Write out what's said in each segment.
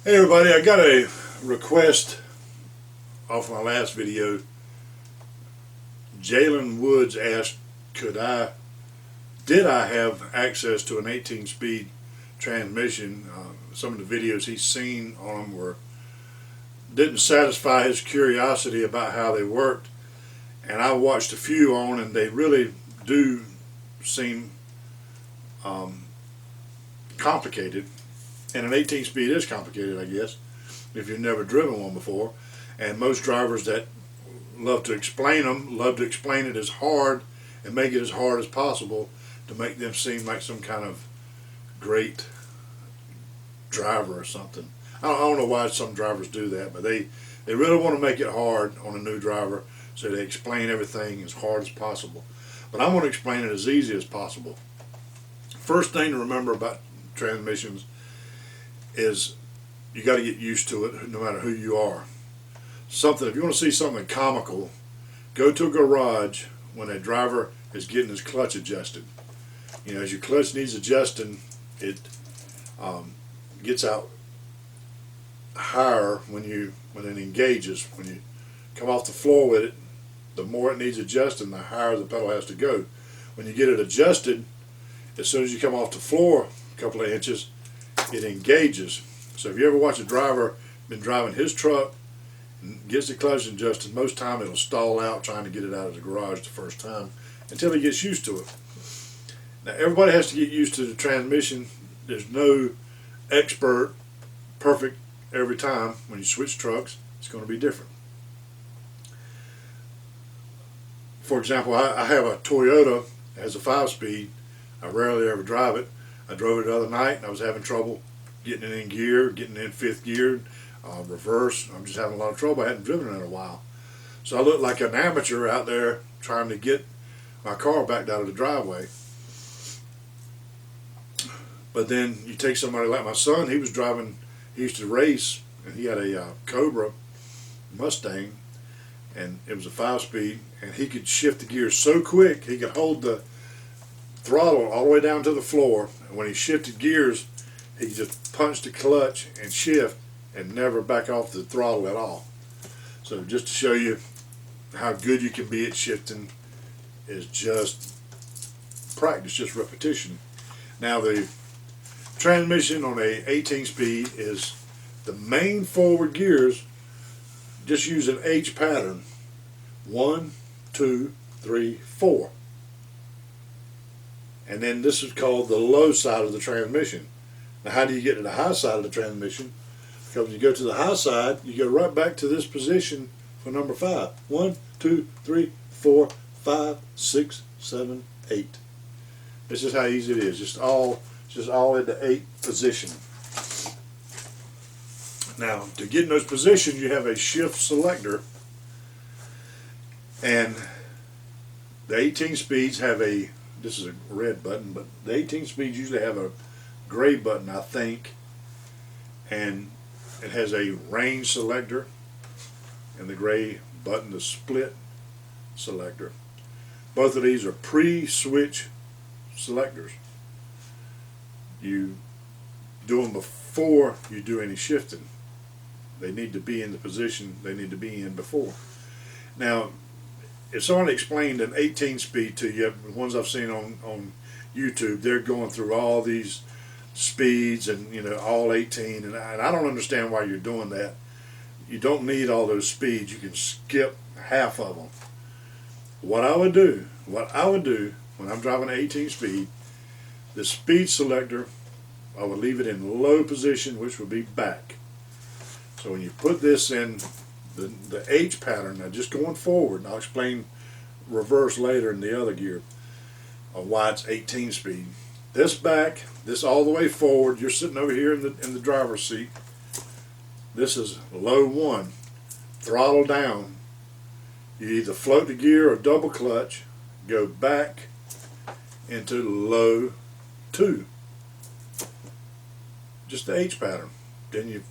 Hey everybody, I got a request off my last video. Jalen Woods asked, did I have access to an 18-speed transmission? Some of the videos he's seen on them didn't satisfy his curiosity about how they worked, and I watched a few on, and they really do seem complicated. And an 18-speed is complicated, I guess, if you've never driven one before. And most drivers that love to explain them love to explain it as hard and make it as hard as possible to make them seem like some kind of great driver or something. I don't know why some drivers do that, but they really want to make it hard on a new driver, so they explain everything as hard as possible. But I'm going to explain it as easy as possible. First thing to remember about transmissions is you got to get used to it no matter who you are. If you want to see something comical, go to a garage when a driver is getting his clutch adjusted. You know, as your clutch needs adjusting, it gets out higher when it engages. When you come off the floor with it, the more it needs adjusting, the higher the pedal has to go. When you get it adjusted, as soon as you come off the floor a couple of inches, it engages. So if you ever watch a driver been driving his truck and gets the clutch adjusted, most time it'll stall out trying to get it out of the garage the first time until he gets used to it. Now everybody has to get used to the transmission. There's no expert perfect every time. When you switch trucks, it's going to be different. For example, I have a Toyota that has a 5-speed. I rarely ever drive it. I drove it the other night and I was having trouble getting it in gear, getting it in 5th gear, reverse. I'm just having a lot of trouble. I hadn't driven it in a while. So I looked like an amateur out there trying to get my car backed out of the driveway. But then you take somebody like my son, he used to race, and he had a Cobra Mustang, and it was a 5-speed, and he could shift the gears so quick, he could hold the throttle all the way down to the floor, and when he shifted gears, he could just punch the clutch and shift and never back off the throttle at all. So just to show you how good you can be at shifting is just practice, just repetition. Now the transmission on a 18-speed is the main forward gears just use an H pattern. 1, 2, 3, 4. And then this is called the low side of the transmission. Now how do you get to the high side of the transmission? Because when you go to the high side, you go right back to this position for number 5. 1, 2, 3, 4, 5, 6, 7, 8. This is how easy it is. Just all in the 8th position. Now to get in those positions, you have a shift selector, and the 18 speeds have this is a red button, but the 18 speeds usually have a gray button, I think, and it has a range selector and the gray button, the split selector. Both of these are pre-switch selectors. You do them before you do any shifting. They need to be in the position they need to be in before. Now, if someone explained an 18-speed to you, the ones I've seen on YouTube, they're going through all these speeds and all 18, and I don't understand why you're doing that. You don't need all those speeds. You can skip half of them. What I would do when I'm driving an 18-speed, the speed selector, I would leave it in low position, which would be back. So when you put this in the H pattern, now just going forward, and I'll explain reverse later in the other gear of why it's 18 speed. This back, this all the way forward, you're sitting over here in the driver's seat. This is low 1, throttle down. You either float the gear or double clutch, go back into low 2. Just the H pattern. Then you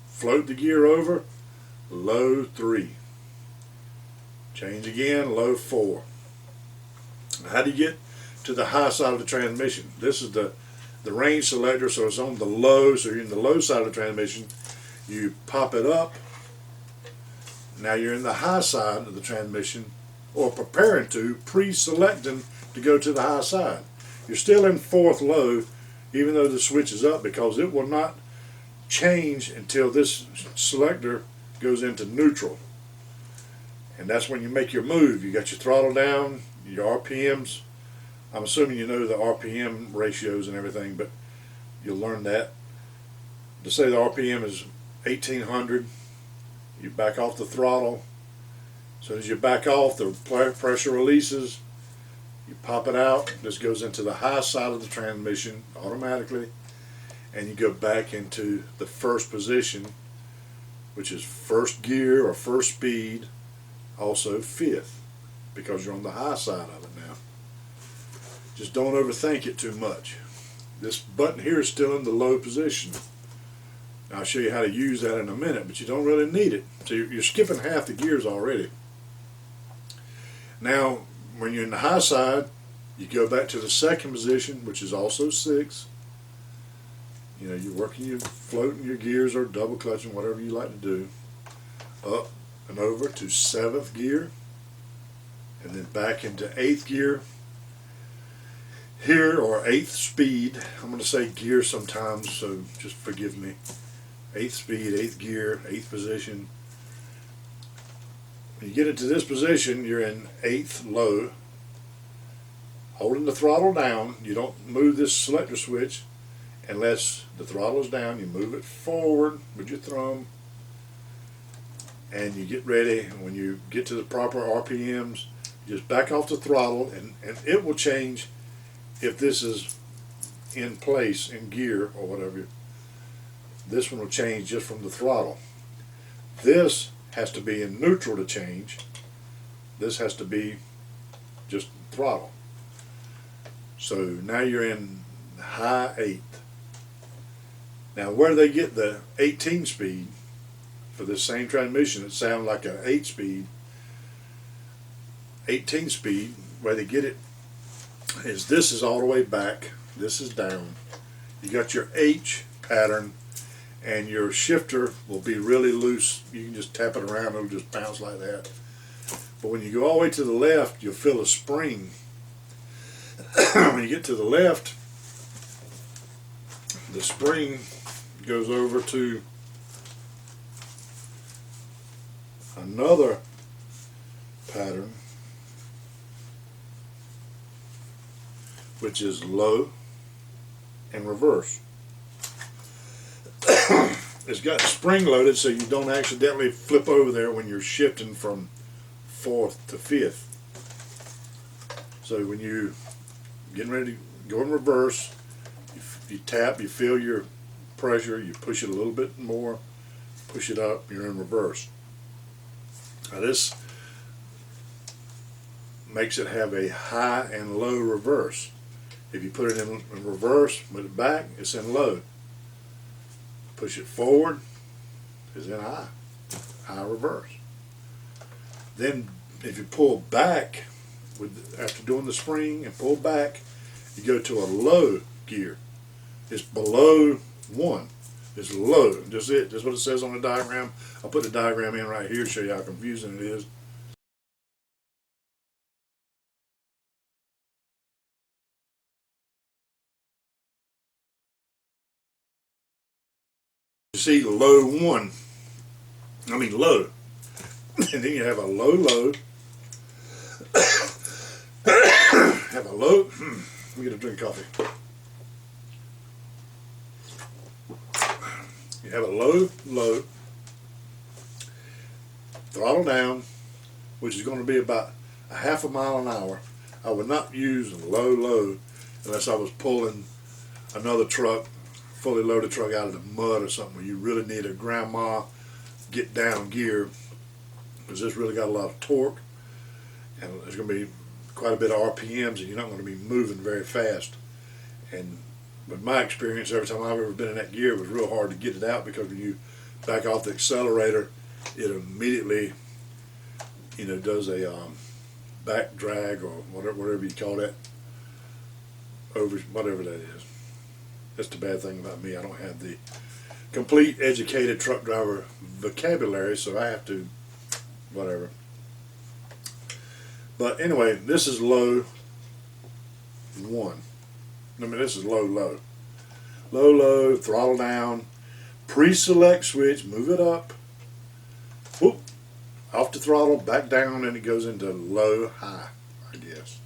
float the gear over, low 3. Change again, low 4. How do you get to the high side of the transmission? This is the range selector, so it's on the low, so you're in the low side of the transmission. You pop it up. Now you're in the high side of the transmission, or preparing to, pre-selecting to go to the high side. You're still in fourth low, even though the switch is up, because it will not change until this selector goes into neutral. And that's when you make your move. You got your throttle down, your RPMs. I'm assuming you know the RPM ratios and everything, but you'll learn that. To say the RPM is 1800, you back off the throttle. As soon as you back off, the pressure releases. You pop it out. This goes into the high side of the transmission automatically, and you go back into the first position, which is first gear or first speed, also fifth, because you're on the high side of it now. Just don't overthink it too much. This button here is still in the low position. I'll show you how to use that in a minute, but you don't really need it. So you're skipping half the gears already. Now, when you're in the high side, you go back to the second position, which is also 6. You know, you're working, you're floating your gears or double clutching, whatever you like to do. Up and over to 7th gear, and then back into 8th gear. Here, or 8th speed, I'm going to say gear sometimes, so just forgive me. 8th speed, 8th gear, 8th position. When you get into this position, you're in 8th low. Holding the throttle down, you don't move this selector switch unless the throttle is down. You move it forward with your thumb, and you get ready. And when you get to the proper RPMs, you just back off the throttle, and it will change if this is in place, in gear or whatever. This one will change just from the throttle. This has to be in neutral to change. This has to be just throttle. So now you're in high 8th. Now where they get the 18 speed for this same transmission, it sounds like an 8 speed. 18 speed, where they get it is this is all the way back, this is down. You got your H pattern, and your shifter will be really loose. You can just tap it around, it'll just bounce like that. But when you go all the way to the left, you'll feel a spring. When you get to the left, the spring goes over to another pattern, which is low and reverse. It's got spring loaded so you don't accidentally flip over there when you're shifting from 4th to 5th. So when you getting ready to go in reverse, you tap, you feel your pressure, you push it a little bit more, push it up, you're in reverse. Now this makes it have a high and low reverse. If you put it in reverse, put it back, it's in low. Push it forward, it's in high, high reverse. Then if you pull back, after doing the spring and pull back, you go to a low gear. It's below 1. It's low. That's it. That's what it says on the diagram. I'll put the diagram in right here to show you how confusing it is. You see low 1. I mean low. And then you have a low low. Have a low. Let me get a drink of coffee. You have a low, low, throttle down, which is going to be about a half a mile an hour. I would not use low, low unless I was pulling another truck, fully loaded truck out of the mud or something where you really need a grandma get down gear, because this really got a lot of torque and there's going to be quite a bit of RPMs, and you're not going to be moving very fast. And with my experience, every time I've ever been in that gear, it was real hard to get it out, because when you back off the accelerator, it immediately, does a back drag or whatever you call that, over whatever that is. That's the bad thing about me. I don't have the complete educated truck driver vocabulary, so I have to, whatever. But anyway, this is low 1. I mean, this is low, low. Low, low, throttle down, pre-select switch, move it up, whoop, off the throttle, back down, and it goes into low, high, I guess.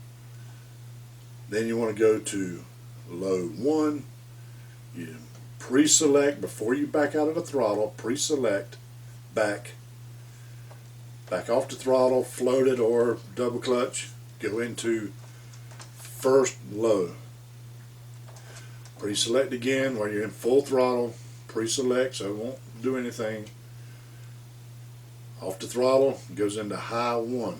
Then you want to go to low 1, you pre-select before you back out of the throttle, pre-select, back off the throttle, float it or double clutch, go into first low. Pre-select again while you're in full throttle, pre-select so it won't do anything. Off the throttle, goes into high 1.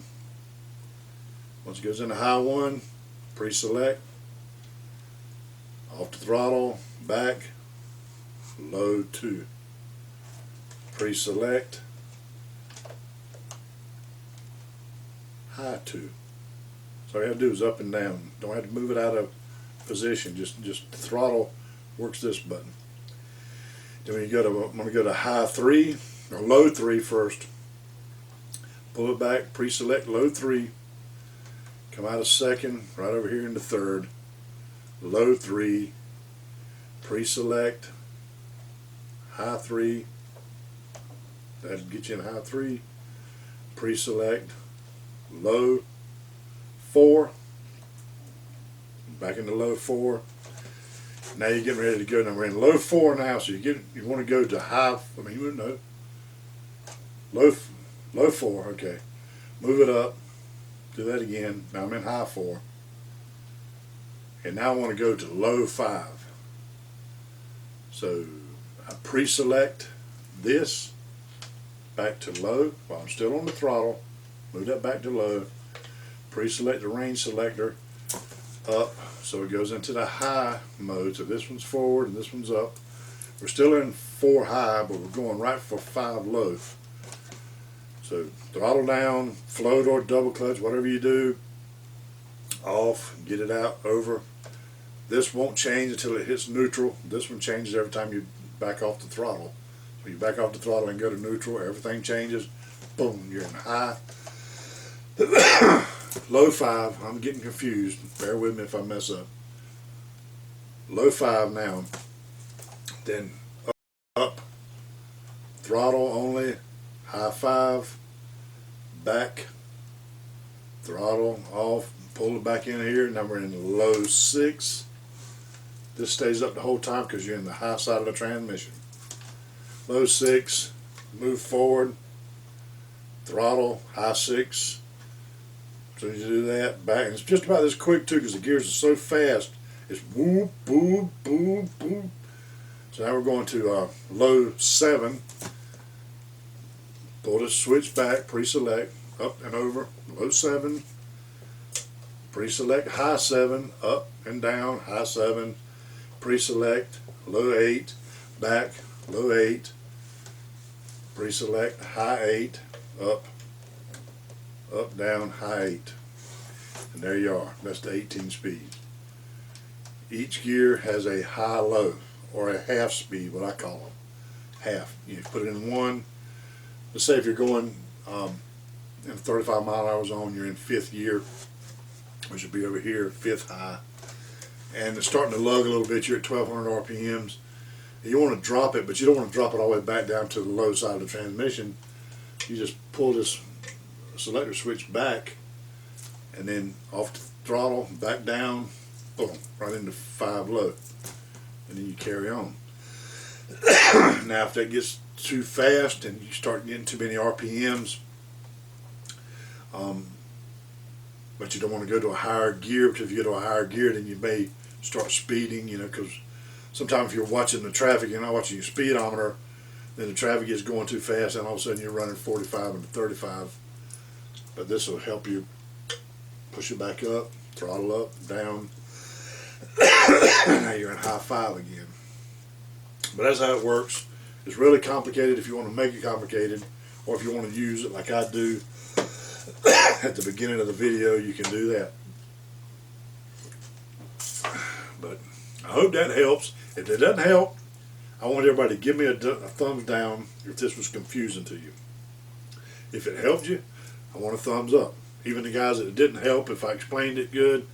Once it goes into high 1, pre-select, off the throttle, back, low 2. Pre-select, high 2. So all you have to do is up and down. Don't have to move it out of position. Just throttle works this button. Then when you go to, I'm going to go to high 3 or low 3 first. Pull it back, pre-select low 3. Come out of second, right over here into third. Low 3. Pre-select high 3. That'll get you in high 3. Pre-select low 4. Back into low 4. Now you're getting ready to go. Now we're in low 4 now, so you want to go to high. I mean, you wouldn't know. Low 4. Okay. Move it up. Do that again. Now I'm in high 4. And now I want to go to low 5. So I pre-select this back to low while I'm still on the throttle. Move that back to low. Pre-select the range selector up so it goes into the high mode. So this one's forward and this one's up. We're still in 4 high, but we're going right for 5 low. So throttle down, float or double clutch, whatever you do, off, get it out, over. This won't change until it hits neutral. This one changes every time you back off the throttle. So you back off the throttle and go to neutral, everything changes. Boom, you're in high. Low 5, I'm getting confused. Bear with me if I mess up. Low 5 now. Then up. Throttle only. High 5. Back. Throttle off. Pull it back in here. Now we're in low 6. This stays up the whole time because you're in the high side of the transmission. Low 6. Move forward. Throttle. High 6. So you do that, back, and it's just about this quick too because the gears are so fast. It's whoop, boop, boop, boop. So now we're going to low 7. Pull the switch back, pre-select, up and over, low 7. Pre-select high 7, up and down, high 7. Pre-select low 8, back, low 8. Pre-select high 8, up, down, high 8. And there you are. That's the 18 speed. Each gear has a high-low, or a half speed, what I call them. Half. You put it in 1. Let's say if you're going in a 35 mile an hour zone, you're in 5th gear, which would be over here, 5th high. And it's starting to lug a little bit. You're at 1200 RPMs. You want to drop it, but you don't want to drop it all the way back down to the low side of the transmission. You just pull this selector switch back and then off the throttle, back down, boom, right into 5 low. And then you carry on. Now if that gets too fast and you start getting too many RPMs, but you don't want to go to a higher gear, because if you go to a higher gear then you may start speeding, because sometimes if you're watching the traffic, you're not watching your speedometer, then the traffic is going too fast and all of a sudden you're running 45 and 35. But this will help you push it back up, throttle up, down. Now you're in high 5 again. But that's how it works. It's really complicated if you want to make it complicated, or if you want to use it like I do at the beginning of the video, you can do that. But I hope that helps. If it doesn't help, I want everybody to give me a thumbs down if this was confusing to you. If it helped you, I want a thumbs up. Even the guys that it didn't help, if I explained it good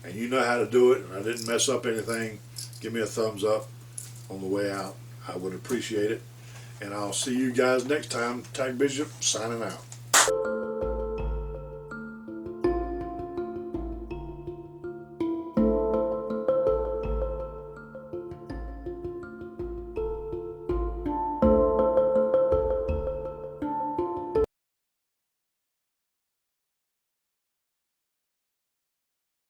and you know how to do it and I didn't mess up anything, give me a thumbs up on the way out. I would appreciate it. And I'll see you guys next time. TacBishop signing out.